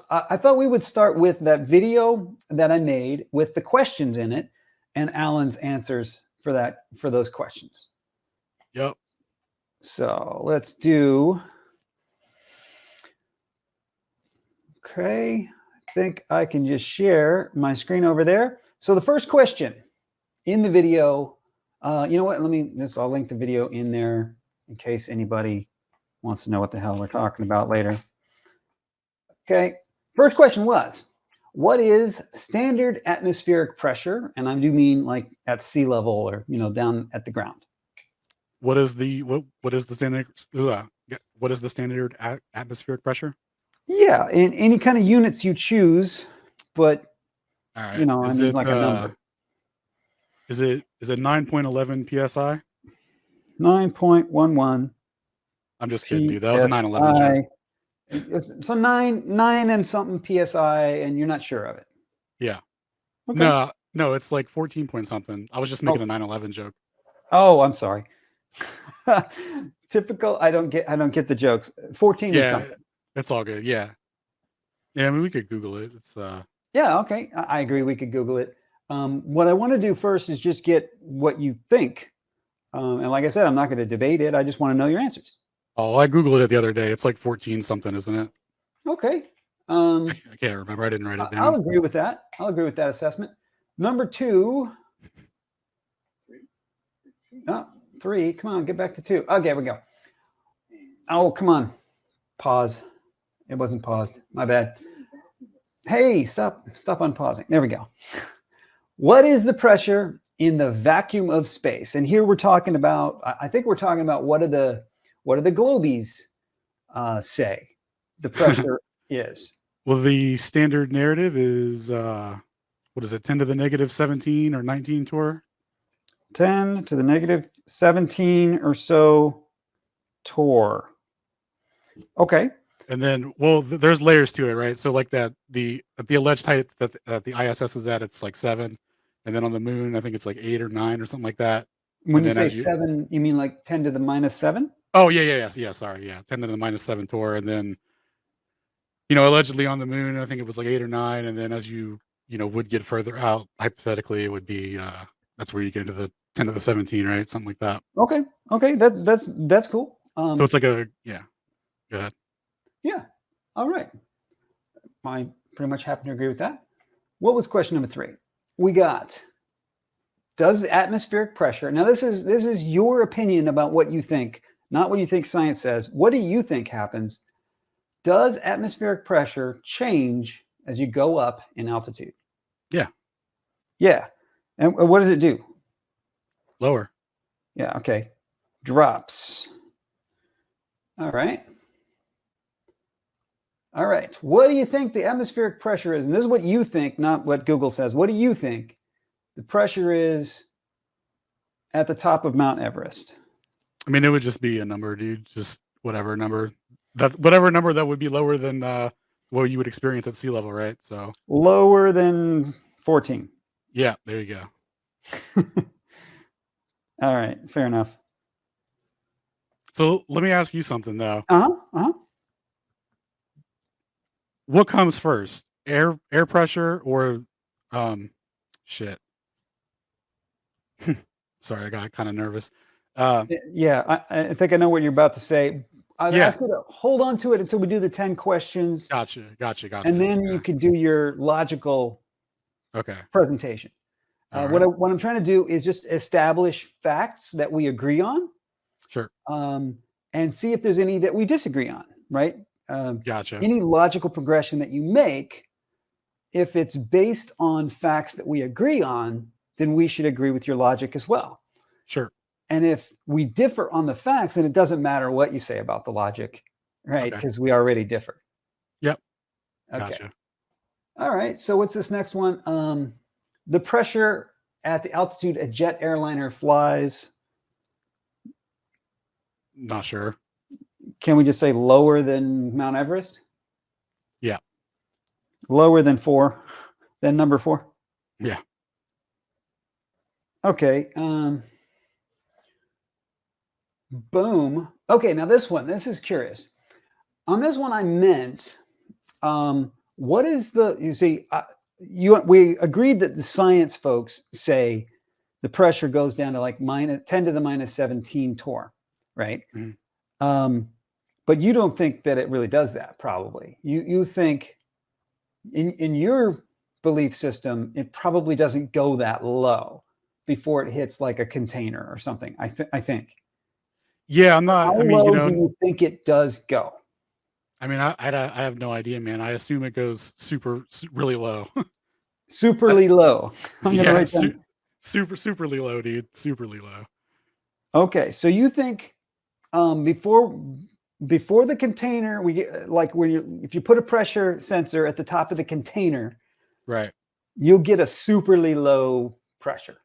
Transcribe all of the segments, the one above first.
I thought we would start with that video that I made with the questions in it and Alan's answers for those questions. Yep. So let's do. Okay, I think I can just share my screen over there. So the first question in the video, you know what? I'll link the video in there in case anybody wants to know what the hell we're talking about later. Okay, first question was, what is standard atmospheric pressure? And I do mean like at sea level or, down at the ground. What is the standard atmospheric pressure? Yeah, in any kind of units you choose, but all right. like a number. Is it 9.11 psi? 9.11. I'm just kidding, dude. That was a 9/11 joke. So nine and something psi, and you're not sure of it. Yeah. Okay. No, it's like 14 point something. I was just making a 9/11 joke. Oh, I'm sorry. Typical. I don't get the jokes. 14 and something. It's all good. Yeah. Yeah, I mean, we could Google it. It's Yeah, okay. I agree. We could Google it. What I want to do first is just get what you think. And like I said, I'm not going to debate it. I just want to know your answers. Oh, I Googled it the other day. It's like 14 something, isn't it? Okay. I can't remember. I didn't write it down. I'll agree with that. I'll agree with that assessment. Number 2. 3. Come on, get back to 2. Okay, we go. Oh, come on. Pause. It wasn't paused. My bad. Hey, stop unpausing. There we go. What is the pressure in the vacuum of space? And here we're talking about, I think we're talking about what do the globies say the pressure is? Well, the standard narrative is, what is it, 10 to the negative 17 or 19 torr? 10 to the negative 17 or so torr. Okay. And then, well, there's layers to it, right? So like that, the alleged height that the ISS is at, it's like 7. And then on the moon, I think it's like 8 or 9 or something like that. When you say 7, you mean like 10 to the minus 7? Oh, yeah. Sorry. Yeah. 10 to the minus 7 torr. And then, allegedly on the moon, I think it was like 8 or 9. And then as you would get further out, hypothetically, it would be, that's where you get into the 10 to the 17, right? Something like that. Okay. That's cool. So it's like go ahead. Yeah. All right. I pretty much happen to agree with that. What was question number 3? We got, does atmospheric pressure, now this is your opinion about what you think, not what you think science says. What do you think happens? Does atmospheric pressure change as you go up in altitude? Yeah. Yeah. And what does it do? Lower. Yeah. Okay. Drops. All right. All right. What do you think the atmospheric pressure is? And this is what you think, not what Google says. What do you think the pressure is at the top of Mount Everest? I mean, it would just be a number, dude. Just whatever number that would be lower than what you would experience at sea level, right? So lower than 14. Yeah, there you go. All right, fair enough. So let me ask you something though. Uh-huh. What comes first? Air pressure or shit? Sorry, I got kind of nervous. Yeah, I think I know what you're about to say. I'd ask you to hold on to it until we do the 10 questions. Gotcha. And then you can do your logical presentation. What I'm trying to do is just establish facts that we agree on. Sure. And see if there's any that we disagree on, right? Gotcha. Any logical progression that you make, if it's based on facts that we agree on, then we should agree with your logic as well. Sure. And if we differ on the facts, then it doesn't matter what you say about the logic, right? Because we already differ. Yep. Okay. Gotcha. All right. So what's this next one? The pressure at the altitude a jet airliner flies. Not sure. Can we just say lower than Mount Everest? Yeah. Lower than 4, than number 4? Yeah. Okay. Boom. Okay, now this is curious. On this one, I meant What is the, you see, we agreed that the science folks say the pressure goes down to like minus 10 to the minus 17 torr, right? But you don't think that it really does that, probably. You think in your belief system, it probably doesn't go that low before it hits like a container or something, I think. Yeah, I'm not, How I mean, low do you think it does go? I mean, I have no idea, man. I assume it goes really low. Superly low. I'm going to write down. Superly low, dude. Superly low. Okay, so you think before the container, we get like if you put a pressure sensor at the top of the container, right, you'll get a superly low pressure.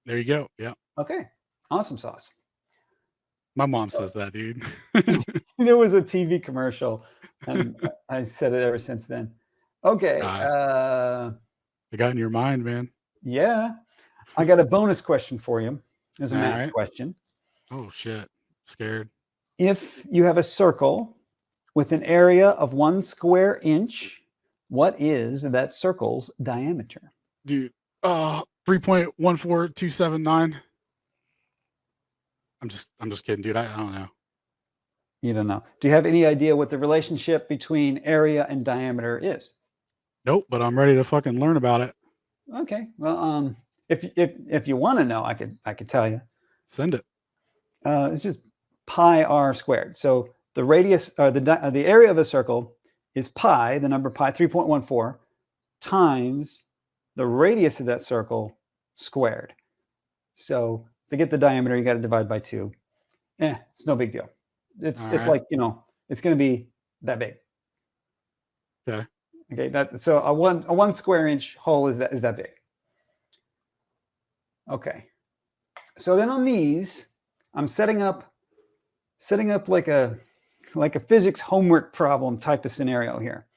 There you go. Yeah. Okay, awesome sauce. My mom says that, dude. There was a TV commercial, and I said it ever since then. Okay. It got in your mind, man. Yeah. I got a bonus question for you. There's a math question. Oh, shit. Scared. If you have a circle with an area of 1 square inch, what is that circle's diameter? Dude, 3.14279. I'm just kidding, dude. I don't know. You don't know. Do you have any idea what the relationship between area and diameter is? Nope, but I'm ready to fucking learn about it. Okay. Well, if you want to know, I could tell you. Send it. It's just pi r squared. So the radius or the area of a circle is pi, the number pi, 3.14 times the radius of that circle squared. So to get the diameter, you got to divide by 2. It's no big deal. It's like, it's going to be that big. Okay. Okay. So a 1 square inch hole is that big. Okay. So then on these, I'm setting up like a physics homework problem type of scenario here.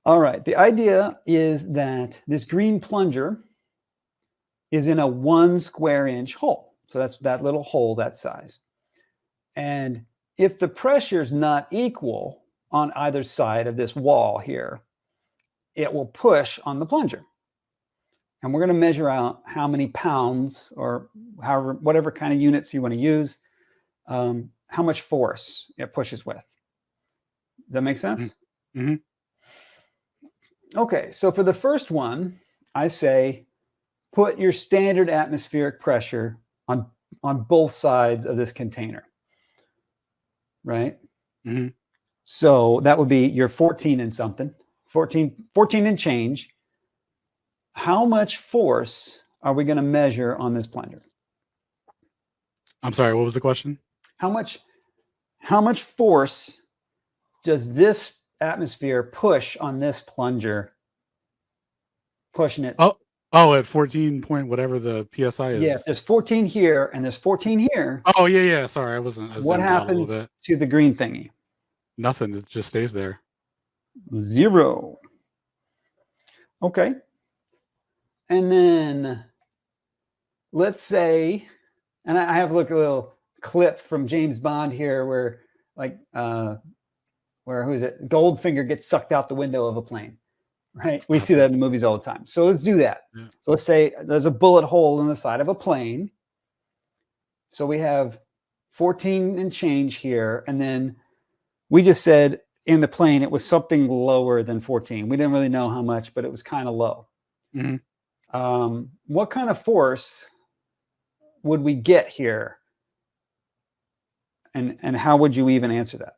All right. The idea is that this green plunger is in a 1 square inch hole. So that's that little hole that size. And if the pressure is not equal on either side of this wall here, it will push on the plunger. And we're going to measure out how many pounds or whatever kind of units you want to use, how much force it pushes with. Does that make sense? Mm-hmm. Okay, so for the first one, I say put your standard atmospheric pressure on both sides of this container, right? Mm-hmm. So that would be your 14 and something, 14 and change. How much force are we going to measure on this plunger? I'm sorry, what was the question? How much force does this atmosphere push on this plunger? Pushing it. Oh, at 14 point whatever the PSI is. Yeah, there's 14 here and there's 14 here. Oh, yeah. Sorry, I wasn't. What happens to the green thingy? Nothing. It just stays there. 0. Okay. And then let's say, and I have a little clip from James Bond here where who is it? Goldfinger gets sucked out the window of a plane, right? We see that in the movies all the time. So let's do that. Yeah. So let's say there's a bullet hole in the side of a plane. So we have 14 and change here. And then we just said in the plane, it was something lower than 14. We didn't really know how much, but it was kind of low. Mm-hmm. What kind of force would we get here? And how would you even answer that?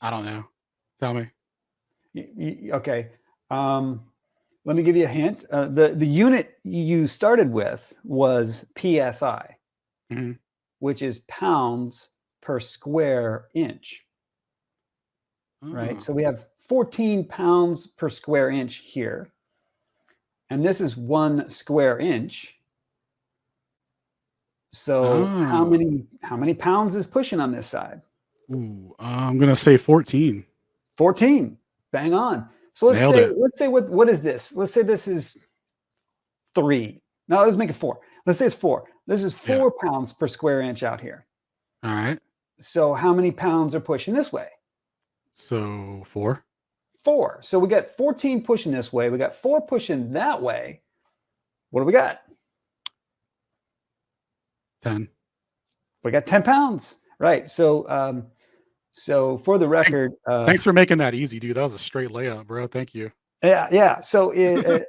I don't know. Tell me. Okay. Let me give you a hint. The unit you started with was PSI, mm-hmm. which is pounds per square inch. Right? So we have 14 pounds per square inch here. And this is 1 square inch. So how many pounds is pushing on this side? Ooh, I'm going to say 14. 14. Bang on. So let's say what is this? Let's say this is 3. No, let's make it 4. Let's say it's 4. This is 4 pounds per square inch out here. All right. So how many pounds are pushing this way? So 4. 4. So we got 14 pushing this way. We got 4 pushing that way. What do we got? 10. We got 10 pounds. Right. So so for the record, thanks for making that easy, dude. That was a straight layup, bro. Thank you. Yeah. So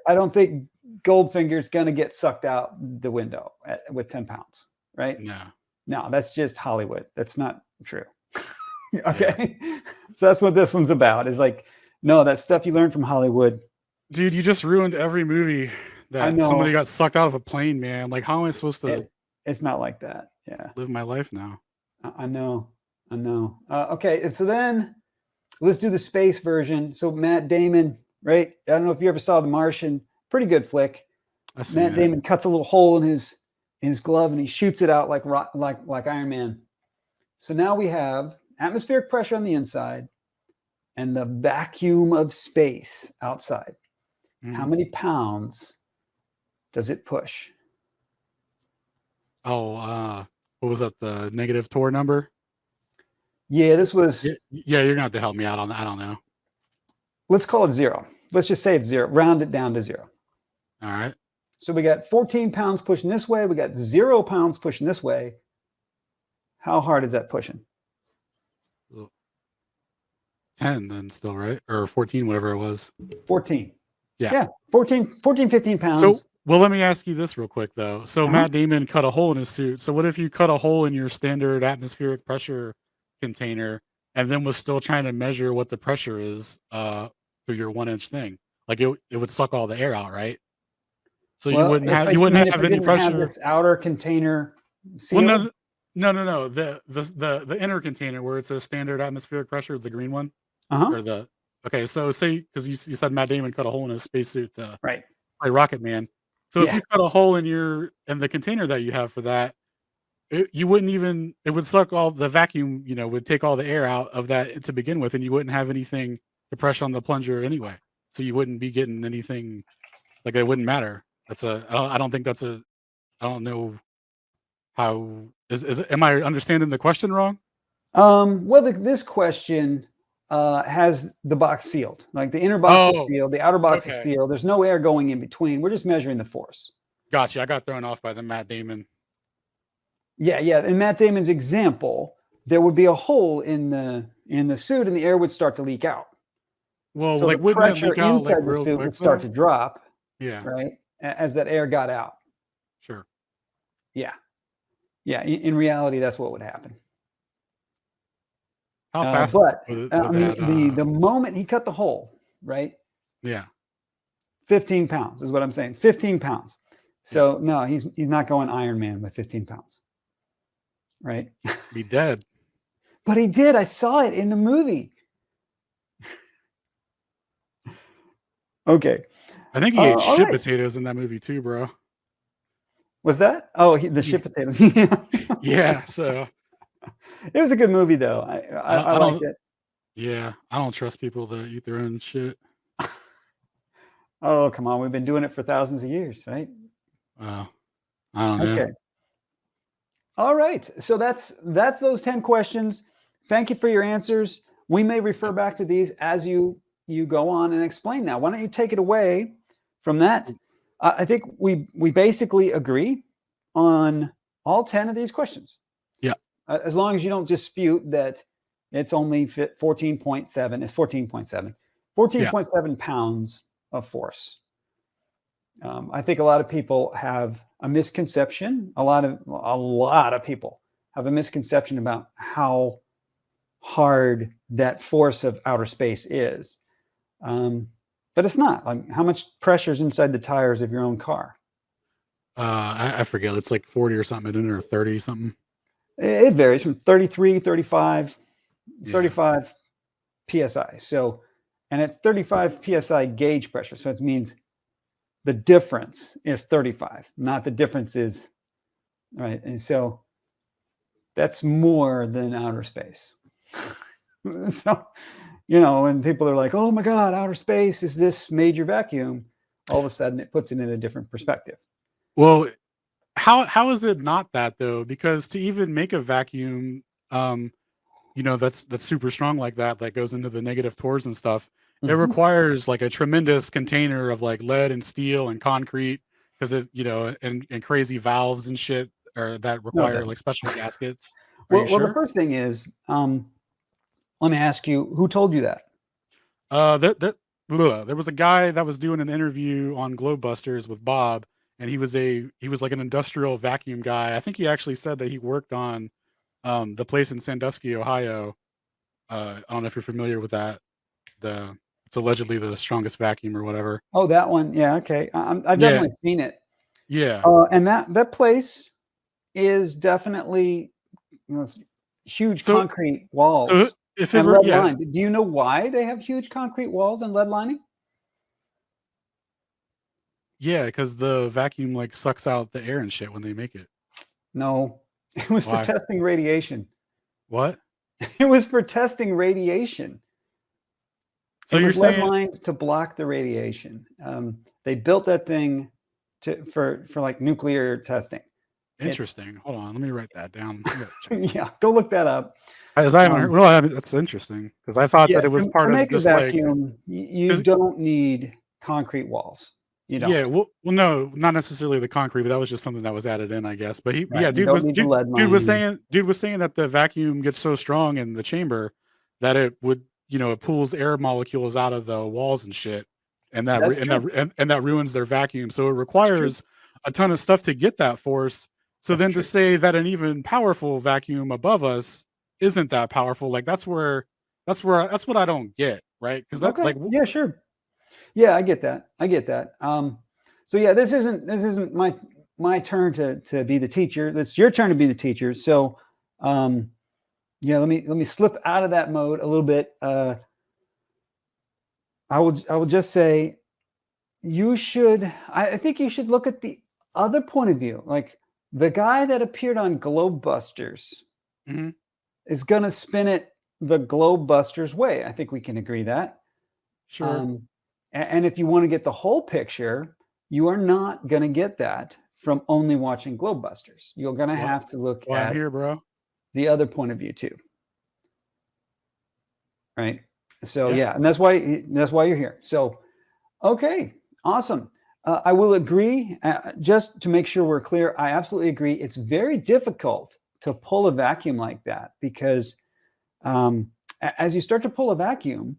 I don't think Goldfinger's going to get sucked out the window with 10 pounds, right? No, that's just Hollywood. That's not true. Okay. Yeah. So that's what this one's about, is like, no, that stuff you learn from Hollywood. Dude, you just ruined every movie that somebody got sucked out of a plane, man. Like, how am I supposed to? It's not like that. Yeah. Live my life now. I know. Okay. And so then let's do the space version. So Matt Damon, right? I don't know if you ever saw The Martian. Pretty good flick. Matt Damon cuts a little hole in his glove and he shoots it out like Iron Man. So now we have atmospheric pressure on the inside and the vacuum of space outside. How many pounds does it push? Oh, what was that? The negative Tor number? Yeah, this was. Yeah, you're gonna have to help me out on that. I don't know. Let's call it 0. Let's just say it's 0. Round it down to 0. All right. So we got 14 pounds pushing this way. We got 0 pounds pushing this way. How hard is that pushing? 10 then still, right? Or 14, whatever it was. 14. Yeah. 14, 15 pounds. So, well, let me ask you this real quick, though. So Matt Damon cut a hole in his suit. So what if you cut a hole in your standard atmospheric pressure container and then was still trying to measure what the pressure is through your 1-inch thing? Like it would suck all the air out, right? So you wouldn't have any pressure. Have this outer container sealed? Well, no. The inner container where it's a standard atmospheric pressure, the green one. Or okay, so say, because you said Matt Damon cut a hole in his spacesuit to play Rocket Man. So if you cut a hole in the container that you have for that, it would suck all the vacuum, would take all the air out of that to begin with, and you wouldn't have anything to press on the plunger anyway. So you wouldn't be getting anything, like it wouldn't matter. I don't know how am I understanding the question wrong? Well, this question has the box sealed. Like the inner box is sealed, the outer box is sealed. There's no air going in between. We're just measuring the force. Gotcha. I got thrown off by the Matt Damon. Yeah. In Matt Damon's example, there would be a hole in the suit, and the air would start to leak out. Well, so like the wouldn't it pressure leak out inside like the real suit quick? would start to drop. Yeah. Right. As that air got out. Sure. Yeah. In reality, that's what would happen. How fast? But the moment he cut the hole, right? Yeah. 15 pounds is what I'm saying. 15 pounds. So no, he's not going Iron Man with 15 pounds. Right? Be dead. But he did. I saw it in the movie. Okay. I think he ate shit potatoes in that movie too, bro. Was that? Oh, the shit potatoes. Yeah. So it was a good movie, though. I liked it. Yeah, I don't trust people that eat their own shit. Oh, come on. We've been doing it for thousands of years, right? I don't know. Okay. All right. So that's those 10 questions. Thank you for your answers. We may refer back to these as you go on and explain now. Why don't you take it away from that? I think we basically agree on all 10 of these questions. Yeah. As long as you don't dispute that it's only 14.7. It's 14.7. 14.7 pounds of force. I think a lot of people have a misconception. A lot of people have a misconception about how hard that force of outer space is. But it's not. Like, how much pressure is inside the tires of your own car? I forget. It's like 40 or something, isn't it? Or 30 something. It varies from 33, 35 PSI. So, and it's 35 PSI gauge pressure. So it means the difference is 35, not the difference is, right? And so that's more than outer space. So, when people are like, oh my God, outer space is this major vacuum, all of a sudden it puts it in a different perspective. Well, how is it not that though? Because to even make a vacuum, that's super strong like that goes into the negative torrs and stuff. It Mhm. requires like a tremendous container of like lead and steel and concrete because and crazy valves and shit or that No, it require doesn't. like special gaskets. Are you Well, the sure? first thing is, let me ask you, who told you that? There was a guy that was doing an interview on Globebusters with Bob, and he was like an industrial vacuum guy. I think he actually said that he worked on the place in Sandusky, Ohio. I don't know if you're familiar with that. It's allegedly the strongest vacuum or whatever. Oh, that one. Yeah, okay. I've Yeah, definitely seen it. yeah. And that place is definitely, huge So concrete so walls if it and were lead yeah, lined. Do you know why they have huge concrete walls and lead lining? yeah, because the vacuum like sucks out the air and shit when they make it. No, it was for Why? testing radiation. What? It was for testing radiation. So It you're was lead saying lined to block the radiation. They built that thing for like nuclear testing. It's interesting. Hold on, let me write that down. I gotta check that. yeah. Go look that up. As I haven't heard, Um, well, that's interesting because I thought yeah, that it was to part of make a just like, vacuum, you 'cause don't need concrete walls. You yeah, don't. well, no, not necessarily the concrete, but that was just something that was added in, I guess. But Right. yeah, You don't need the lead lining. dude was saying that the vacuum gets so strong in the chamber that it would, it pulls air molecules out of the walls and shit, and that That's true. and that ruins their vacuum. So it It's true. requires a ton of stuff to get that force. So That's then to true. say that an even powerful vacuum above us isn't that powerful, like that's what I don't get, right? Because that Okay. like Yeah, sure. Yeah, I get that. I get that. So yeah, this isn't my turn to be the teacher. It's your turn to be the teacher. So yeah, let me slip out of that mode a little bit. I will just say I think you should look at the other point of view. Like the guy that appeared on Globebusters Mhm, is gonna spin it the Globebusters way. I think we can agree that. sure, Um, and if you want to get the whole picture, you are not going to get that from only watching Globebusters. You're going to that's have to look why I'm at here, bro. the other point of view too, right? So Yeah. yeah, and that's why you're here. So okay, awesome. I will agree. Just to make sure we're clear, I absolutely agree. It's very difficult to pull a vacuum like that because um, as you start to pull a vacuum,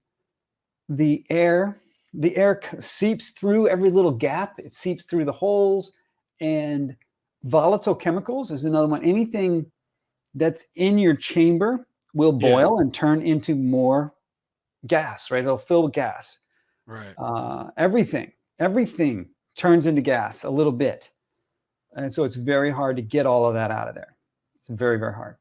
the air seeps through every little gap. It seeps through the holes, and volatile chemicals is another one. Anything that's in your chamber will Yeah, boil and turn into more gas, right? It'll fill with gas. right. Everything turns into gas a little bit, and so it's very hard to get all of that out of there. It's very, very hard.